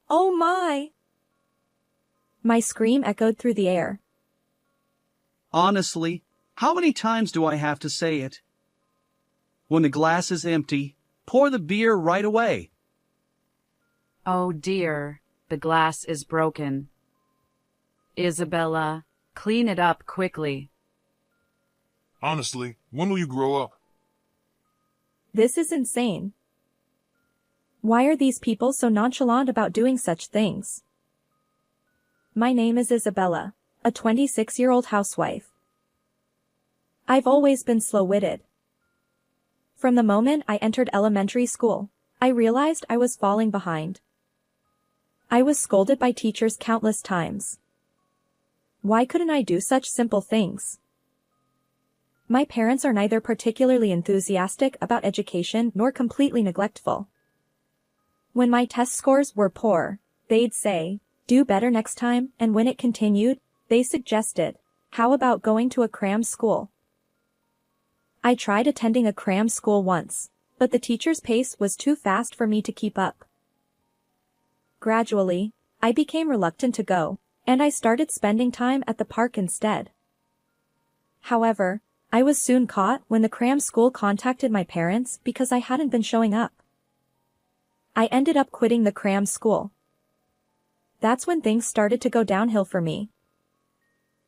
Oh my! My scream echoed through the air. Honestly, how many times do I have to say it? When the glass is empty, pour the beer right away. Oh dear, the glass is broken. Isabella, clean it up quickly. Honestly, when will you grow up? This is insane. Why are these people so nonchalant about doing such things? My name is Isabella, a 26-year-old housewife. I've always been slow-witted. From the moment I entered elementary school, I realized I was falling behind. I was scolded by teachers countless times. Why couldn't I do such simple things? My parents are neither particularly enthusiastic about education nor completely neglectful. When my test scores were poor, they'd say, "Do better next time," and when it continued, they suggested, "How about going to a cram school?" I tried attending a cram school once, but the teacher's pace was too fast for me to keep up. Gradually, I became reluctant to go, and I started spending time at the park instead. However, I was soon caught when the cram school contacted my parents because I hadn't been showing up. I ended up quitting the cram school. That's when things started to go downhill for me.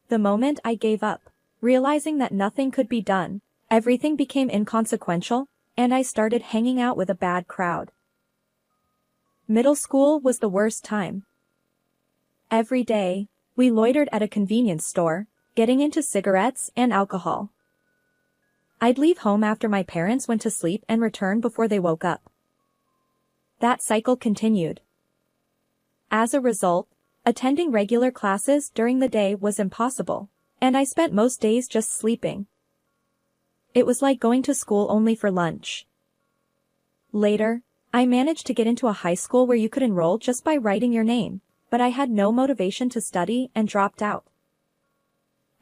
The moment I gave up, realizing that nothing could be done, everything became inconsequential, and I started hanging out with a bad crowd. Middle school was the worst time. Every day, we loitered at a convenience store, getting into cigarettes and alcohol. I'd leave home after my parents went to sleep and return before they woke up. That cycle continued. As a result, attending regular classes during the day was impossible, and I spent most days just sleeping. It was like going to school only for lunch. Later, I managed to get into a high school where you could enroll just by writing your name, but I had no motivation to study and dropped out.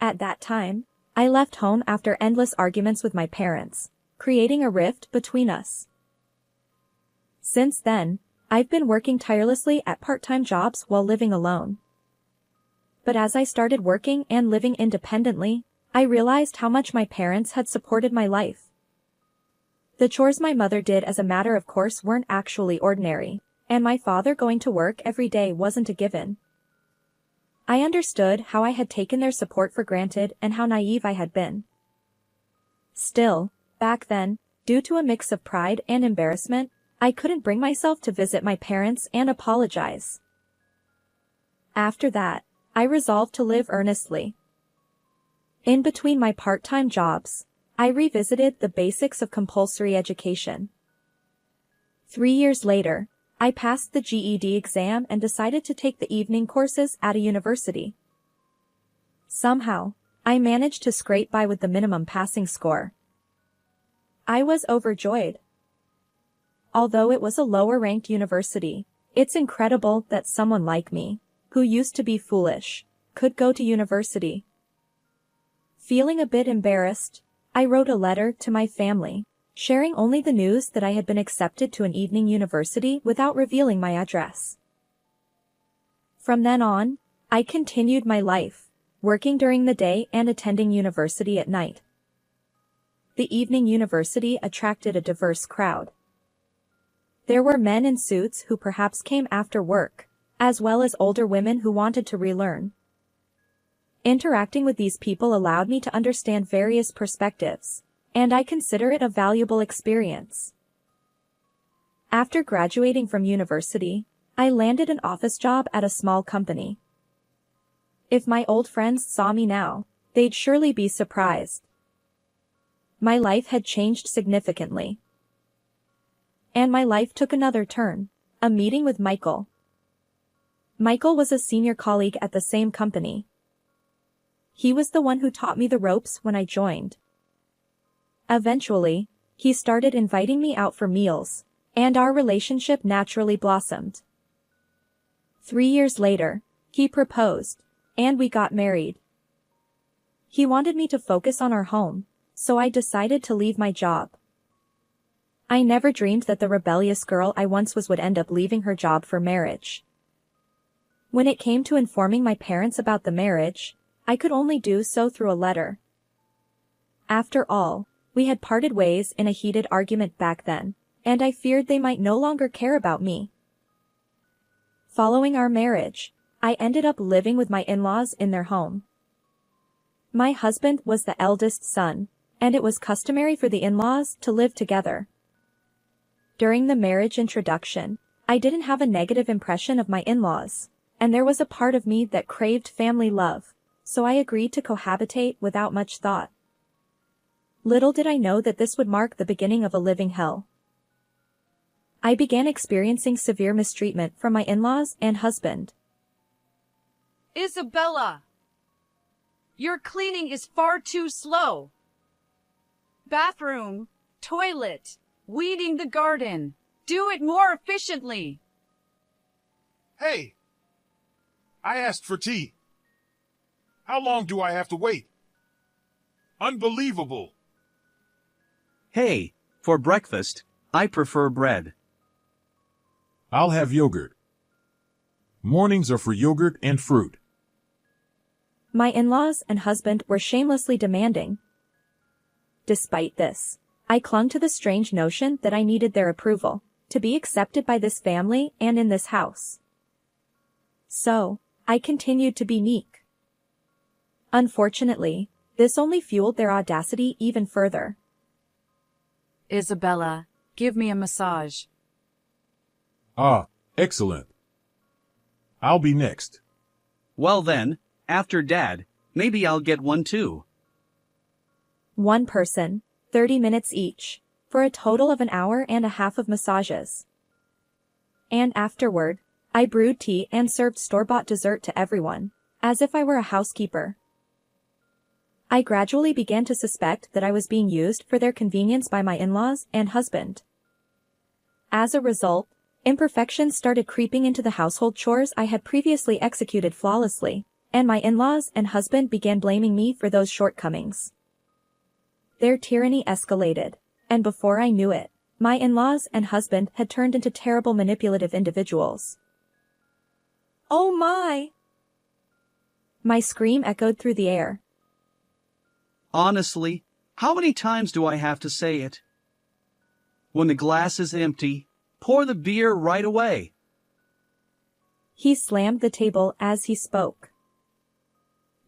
At that time, I left home after endless arguments with my parents, creating a rift between us. Since then, I've been working tirelessly at part-time jobs while living alone. But as I started working and living independently, I realized how much my parents had supported my life. The chores my mother did as a matter of course weren't actually ordinary, and my father going to work every day wasn't a given. I understood how I had taken their support for granted and how naive I had been. Still, back then, due to a mix of pride and embarrassment, I couldn't bring myself to visit my parents and apologize. After that, I resolved to live earnestly. In between my part-time jobs, I revisited the basics of compulsory education. 3 years later, I passed the GED exam and decided to take the evening courses at a university. Somehow, I managed to scrape by with the minimum passing score. I was overjoyed. Although it was a lower-ranked university, it's incredible that someone like me, who used to be foolish, could go to university. Feeling a bit embarrassed, I wrote a letter to my family, sharing only the news that I had been accepted to an evening university without revealing my address. From then on, I continued my life, working during the day and attending university at night. The evening university attracted a diverse crowd. There were men in suits who perhaps came after work, as well as older women who wanted to relearn. Interacting with these people allowed me to understand various perspectives, and I consider it a valuable experience. After graduating from university, I landed an office job at a small company. If my old friends saw me now, they'd surely be surprised. My life had changed significantly. And my life took another turn, a meeting with Michael. Michael was a senior colleague at the same company. He was the one who taught me the ropes when I joined. Eventually, he started inviting me out for meals, and our relationship naturally blossomed. 3 years later, he proposed, and we got married. He wanted me to focus on our home, so I decided to leave my job. I never dreamed that the rebellious girl I once was would end up leaving her job for marriage. When it came to informing my parents about the marriage, I could only do so through a letter. After all, we had parted ways in a heated argument back then, and I feared they might no longer care about me. Following our marriage, I ended up living with my in-laws in their home. My husband was the eldest son, and it was customary for the in-laws to live together. During the marriage introduction, I didn't have a negative impression of my in-laws, and there was a part of me that craved family love, so I agreed to cohabitate without much thought. Little did I know that this would mark the beginning of a living hell. I began experiencing severe mistreatment from my in-laws and husband. Isabella! Your cleaning is far too slow. Bathroom, toilet, weeding the garden. Do it more efficiently. Hey! I asked for tea. How long do I have to wait? Unbelievable. Hey, for breakfast, I prefer bread. I'll have yogurt. Mornings are for yogurt and fruit. My in-laws and husband were shamelessly demanding. Despite this, I clung to the strange notion that I needed their approval to be accepted by this family and in this house. So, I continued to be meek. Unfortunately, this only fueled their audacity even further. Isabella, give me a massage. Ah, excellent. I'll be next. Well then, after Dad, maybe I'll get one too. One person, 30 minutes each, for a total of an hour and a half of massages. And afterward, I brewed tea and served store-bought dessert to everyone, as if I were a housekeeper. I gradually began to suspect that I was being used for their convenience by my in-laws and husband. As a result, imperfections started creeping into the household chores I had previously executed flawlessly, and my in-laws and husband began blaming me for those shortcomings. Their tyranny escalated, and before I knew it, my in-laws and husband had turned into terrible manipulative individuals. Oh my! My scream echoed through the air. Honestly, how many times do I have to say it? When the glass is empty, pour the beer right away. He slammed the table as he spoke.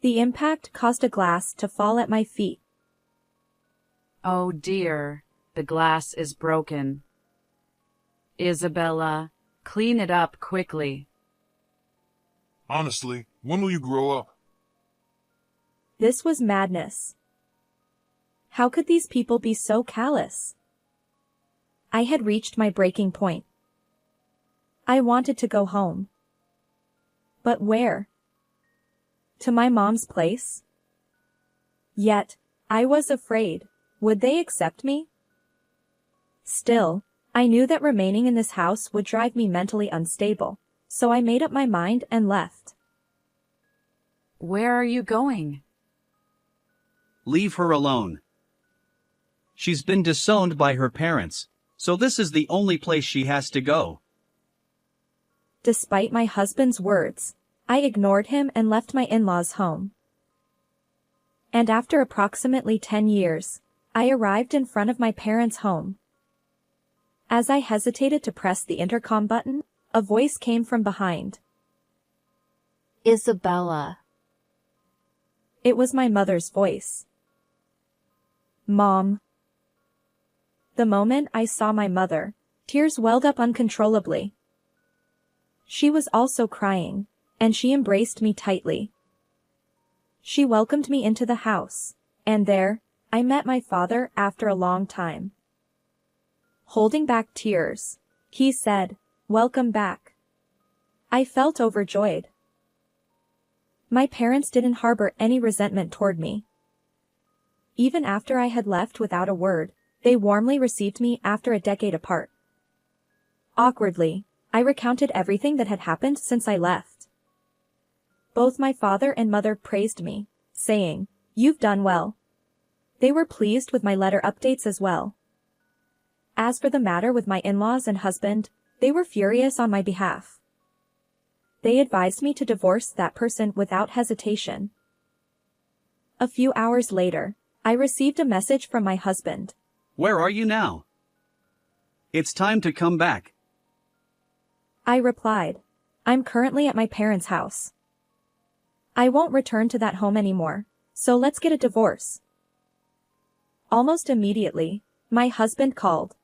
The impact caused a glass to fall at my feet. Oh dear, the glass is broken. Isabella, clean it up quickly. Honestly, when will you grow up? This was madness. How could these people be so callous? I had reached my breaking point. I wanted to go home. But where? To my mom's place? Yet, I was afraid. Would they accept me? Still, I knew that remaining in this house would drive me mentally unstable, so I made up my mind and left. Where are you going? Leave her alone. She's been disowned by her parents, so this is the only place she has to go. Despite my husband's words, I ignored him and left my in-laws' home. And after approximately 10 years, I arrived in front of my parents' home. As I hesitated to press the intercom button, a voice came from behind. Isabella. It was my mother's voice. Mom. The moment I saw my mother, tears welled up uncontrollably. She was also crying, and she embraced me tightly. She welcomed me into the house, and there, I met my father after a long time. Holding back tears, he said, "Welcome back." I felt overjoyed. My parents didn't harbor any resentment toward me. Even after I had left without a word, they warmly received me after a decade apart. Awkwardly, I recounted everything that had happened since I left. Both my father and mother praised me, saying, "You've done well." They were pleased with my letter updates as well. As for the matter with my in-laws and husband, they were furious on my behalf. They advised me to divorce that person without hesitation. A few hours later, I received a message from my husband. Where are you now? It's time to come back. I replied, I'm currently at my parents' house. I won't return to that home anymore, so let's get a divorce. Almost immediately, my husband called.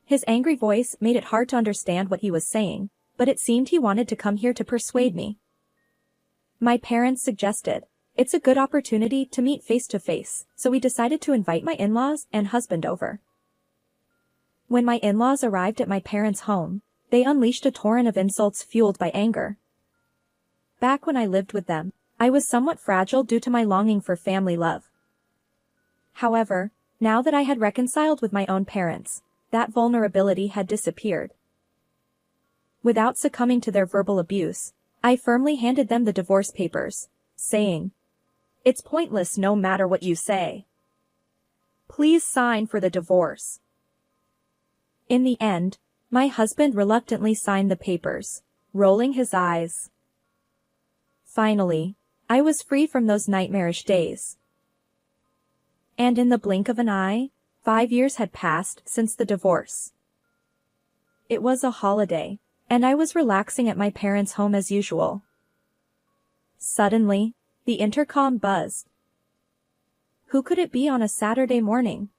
His angry voice made it hard to understand what he was saying, but it seemed he wanted to come here to persuade me. My parents suggested, it's a good opportunity to meet face to face, so we decided to invite my in-laws and husband over. When my in-laws arrived at my parents' home, they unleashed a torrent of insults fueled by anger. Back when I lived with them, I was somewhat fragile due to my longing for family love. However, now that I had reconciled with my own parents, that vulnerability had disappeared. Without succumbing to their verbal abuse, I firmly handed them the divorce papers, saying, "It's pointless no matter what you say. Please sign for the divorce." In the end, my husband reluctantly signed the papers, rolling his eyes. Finally, I was free from those nightmarish days. And in the blink of an eye, 5 years had passed since the divorce. It was a holiday, and I was relaxing at my parents' home as usual. Suddenly, the intercom buzzed. Who could it be on a Saturday morning?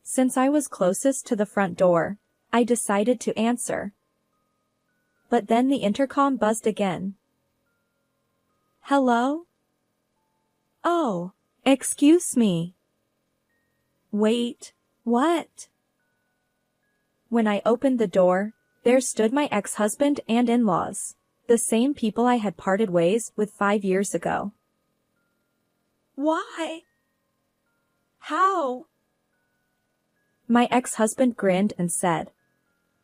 Since I was closest to the front door, I decided to answer. But then the intercom buzzed again. Hello? Oh, excuse me. Wait, what? When I opened the door, there stood my ex-husband and in-laws, the same people I had parted ways with 5 years ago. Why? How? My ex-husband grinned and said,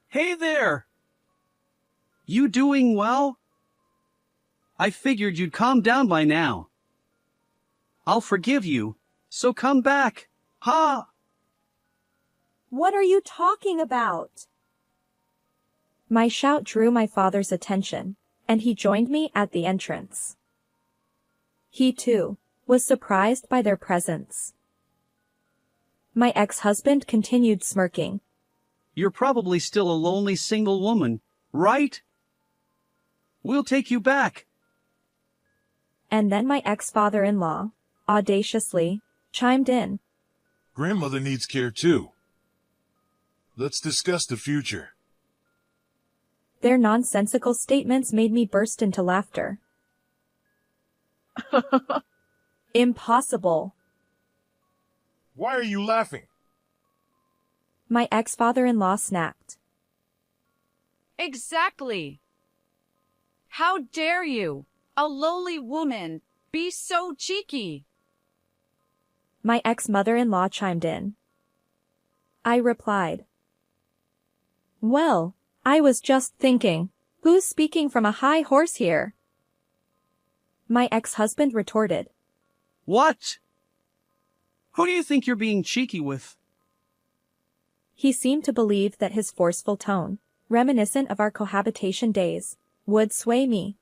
Hey there! You doing well? I figured you'd calm down by now. I'll forgive you, so come back, ha! What are you talking about? My shout drew my father's attention, and he joined me at the entrance. He, too, was surprised by their presence. My ex-husband continued smirking. You're probably still a lonely single woman, right? We'll take you back. And then my ex-father-in-law, audaciously, chimed in. Grandmother needs care too. Let's discuss the future. Their nonsensical statements made me burst into laughter. Impossible. Why are you laughing? My ex-father-in-law snapped. Exactly. How dare you, a lowly woman, be so cheeky? My ex-mother-in-law chimed in. I replied. Well, I was just thinking, who's speaking from a high horse here? My ex-husband retorted. What? Who do you think you're being cheeky with? He seemed to believe that his forceful tone, reminiscent of our cohabitation days, would sway me.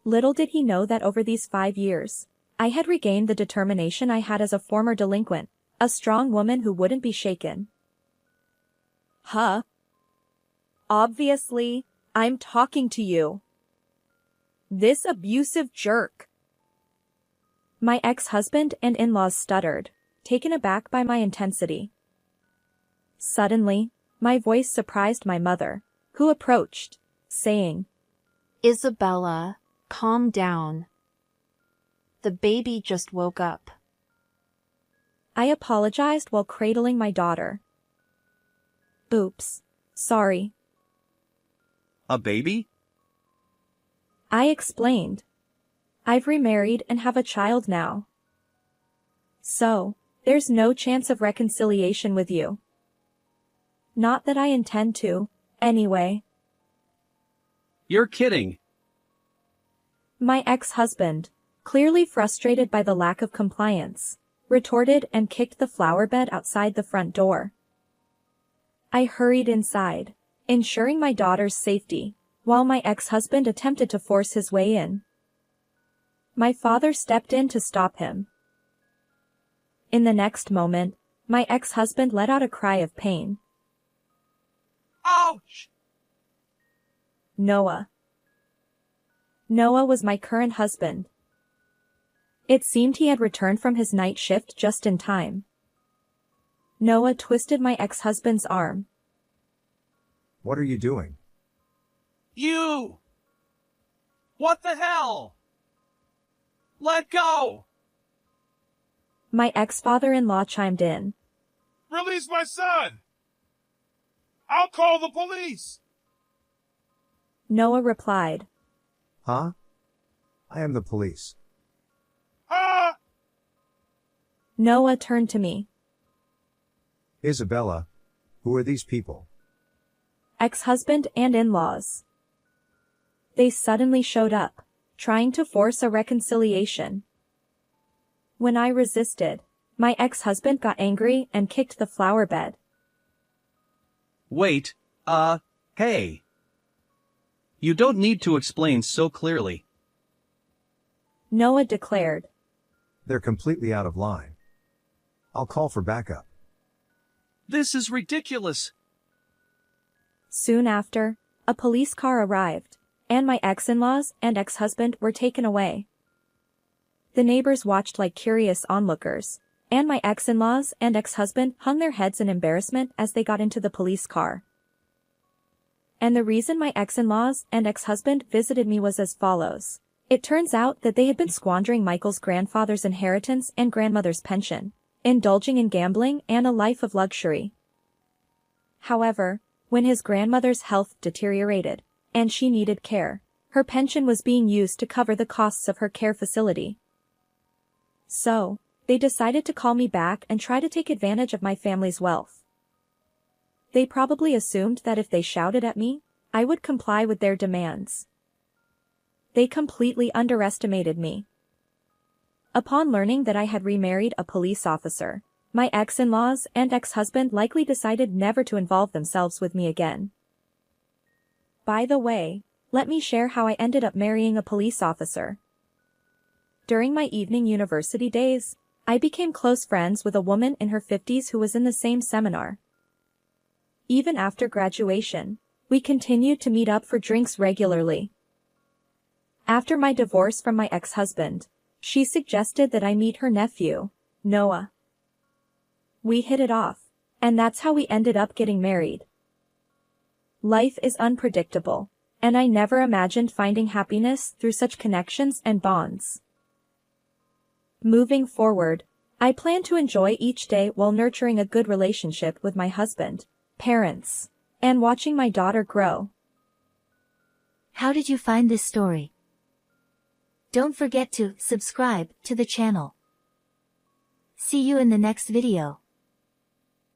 Little did he know that over these 5 years, I had regained the determination I had as a former delinquent, a strong woman who wouldn't be shaken. Huh? Obviously, I'm talking to you. This abusive jerk. My ex-husband and in-laws stuttered, taken aback by my intensity. Suddenly, my voice surprised my mother, who approached, saying, Isabella, calm down. The baby just woke up. I apologized while cradling my daughter. Oops, sorry. A baby? I explained. I've remarried and have a child now. So, there's no chance of reconciliation with you. Not that I intend to, anyway. You're kidding. My ex-husband, clearly frustrated by the lack of compliance, retorted and kicked the flower bed outside the front door. I hurried inside, ensuring my daughter's safety, while my ex-husband attempted to force his way in. My father stepped in to stop him. In the next moment, my ex-husband let out a cry of pain. Ouch! Noah. Noah was my current husband. It seemed he had returned from his night shift just in time. Noah twisted my ex-husband's arm. What are you doing? You! What the hell? Let go! My ex-father-in-law chimed in. Release my son! I'll call the police! Noah replied. Huh? I am the police. Ah! Noah turned to me. Isabella, who are these people? Ex-husband and in-laws. They suddenly showed up, trying to force a reconciliation. When I resisted, my ex-husband got angry and kicked the flower bed. Wait, hey. You don't need to explain so clearly. Noah declared. They're completely out of line. I'll call for backup. This is ridiculous. Soon after, a police car arrived, and my ex-in-laws and ex-husband were taken away. The neighbors watched like curious onlookers, and my ex-in-laws and ex-husband hung their heads in embarrassment as they got into the police car. And the reason my ex-in-laws and ex-husband visited me was as follows. It turns out that they had been squandering Michael's grandfather's inheritance and grandmother's pension, indulging in gambling and a life of luxury. However, when his grandmother's health deteriorated, and she needed care, her pension was being used to cover the costs of her care facility. So, they decided to call me back and try to take advantage of my family's wealth. They probably assumed that if they shouted at me, I would comply with their demands. They completely underestimated me. Upon learning that I had remarried a police officer, my ex-in-laws and ex-husband likely decided never to involve themselves with me again. By the way, let me share how I ended up marrying a police officer. During my evening university days, I became close friends with a woman in her 50s who was in the same seminar. Even after graduation, we continued to meet up for drinks regularly. After my divorce from my ex-husband, she suggested that I meet her nephew, Noah. We hit it off, and that's how we ended up getting married. Life is unpredictable, and I never imagined finding happiness through such connections and bonds. Moving forward, I plan to enjoy each day while nurturing a good relationship with my husband, parents, and watching my daughter grow. How did you find this story? Don't forget to subscribe to the channel. See you in the next video.